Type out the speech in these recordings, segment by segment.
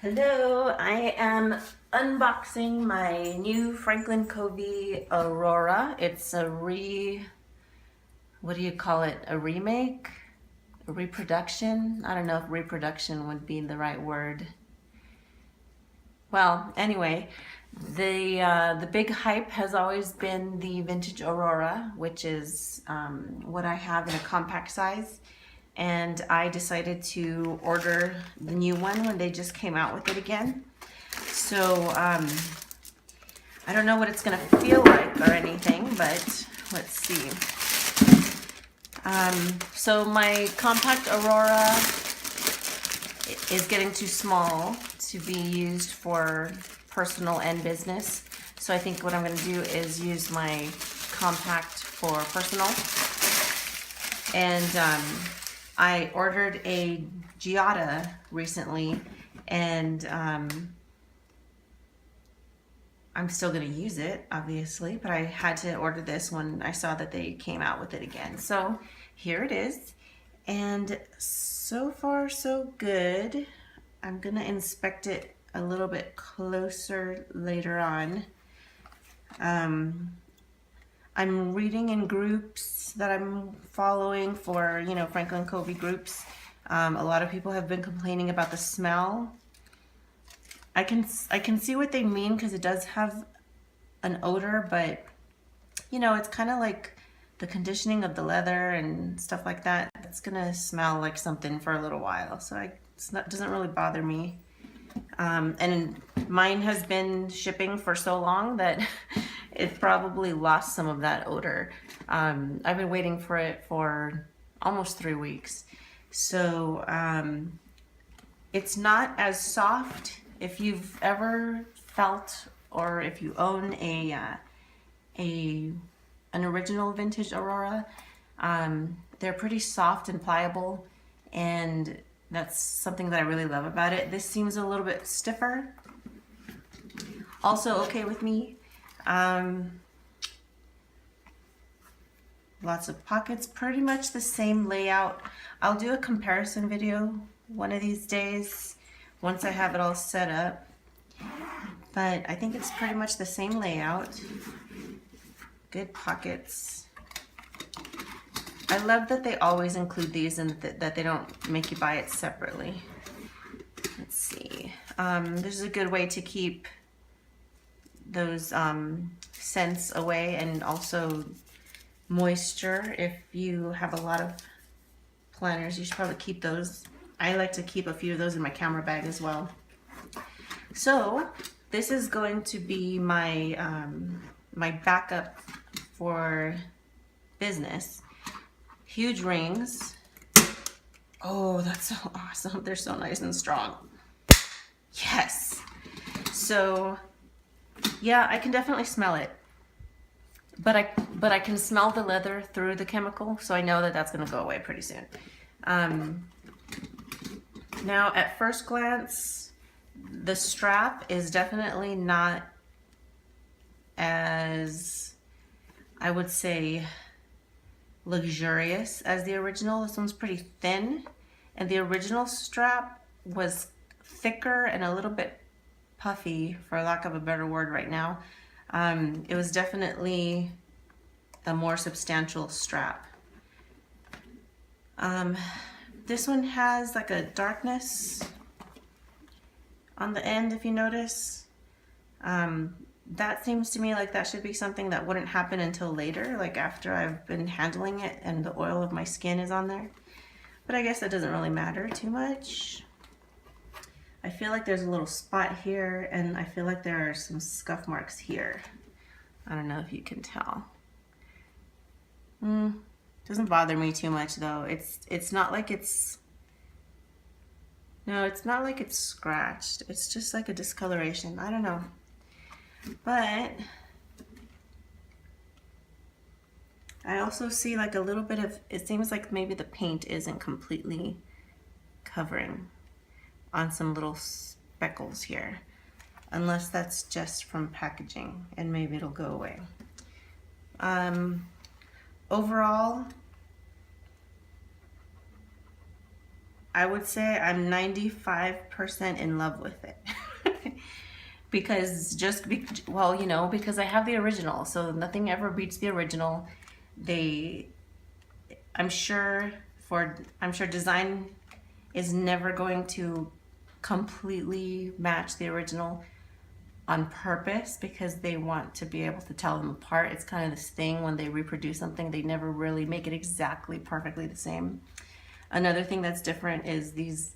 Hello, I am unboxing my new Franklin Covey Aurora. It's a what do you call it? A remake? A reproduction? I don't know if reproduction would be the right word. Well, anyway, the big hype has always been the vintage Aurora, which is what I have in a compact size. And I decided to order the new one when they just came out with it again. So I don't know what it's gonna feel like or anything, but let's see. So my compact Aurora is getting too small to be used for personal and business. So I think what I'm gonna do is use my compact for personal. And I ordered a Giada recently, and I'm still gonna use it, obviously, but I had to order this when I saw that they came out with it again. So here it is, and so far so good. I'm gonna inspect it a little bit closer later on. I'm reading in groups that I'm following for, Franklin Covey groups. A lot of people have been complaining about the smell. I can see what they mean because it does have an odor, but it's kind of like the conditioning of the leather and stuff like that. It's gonna smell like something for a little while, so it doesn't really bother me. And mine has been shipping for so long that it probably lost some of that odor. I've been waiting for it for almost 3 weeks. So it's not as soft. If you've ever felt, or if you own an original vintage Aurora, they're pretty soft and pliable, and that's something that I really love about it. This seems a little bit stiffer. Also okay with me. Lots of pockets, pretty much the same layout. I'll do a comparison video one of these days once I have it all set up. But I think it's pretty much the same layout. Good pockets. I love that they always include these and that they don't make you buy it separately. Let's see. This is a good way to keep those scents away, and also moisture. If you have a lot of planners, you should probably keep those. I like to keep a few of those in my camera bag as well. So this is going to be my my backup for business. Huge rings. Oh, that's so awesome. They're so nice and strong. Yes. So yeah, I can definitely smell it. But I can smell the leather through the chemical, so I know that that's going to go away pretty soon. Now, at first glance, the strap is definitely not as, I would say, luxurious as the original. This one's pretty thin, and the original strap was thicker and a little bit puffy, for lack of a better word right now. It was definitely the more substantial strap. This one has like a darkness on the end, if you notice. That seems to me like that should be something that wouldn't happen until later, like after I've been handling it and the oil of my skin is on there. But I guess that doesn't really matter too much. I feel like there's a little spot here, and I feel like there are some scuff marks here. I don't know if you can tell. Doesn't bother me too much though. It's not like it's not like it's scratched. It's just like a discoloration. I don't know. But I also see like a little bit of, it seems like maybe the paint isn't completely covering on some little speckles here, unless that's just from packaging, and maybe it'll go away. Overall, I would say I'm 95% in love with it. Because well, you know, because I have the original, so nothing ever beats the original. They, I'm sure design is never going to completely match the original on purpose, because they want to be able to tell them apart. It's kind of this thing when they reproduce something, they never really make it exactly perfectly the same. Another thing that's different is these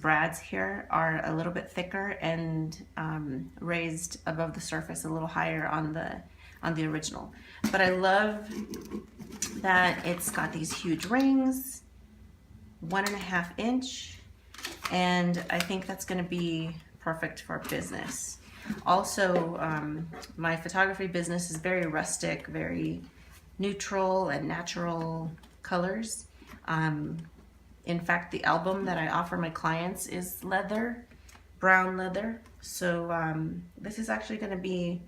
brads here are a little bit thicker and raised above the surface a little higher on the original. But I love that it's got these huge rings, 1.5 inch, and I think that's going to be perfect for business. Also, my photography business is very rustic, very neutral and natural colors. In fact, the album that I offer my clients is leather, brown leather. So this is actually going to be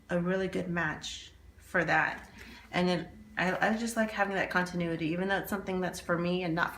a really good match for that. And I just like having that continuity, even though it's something that's for me and not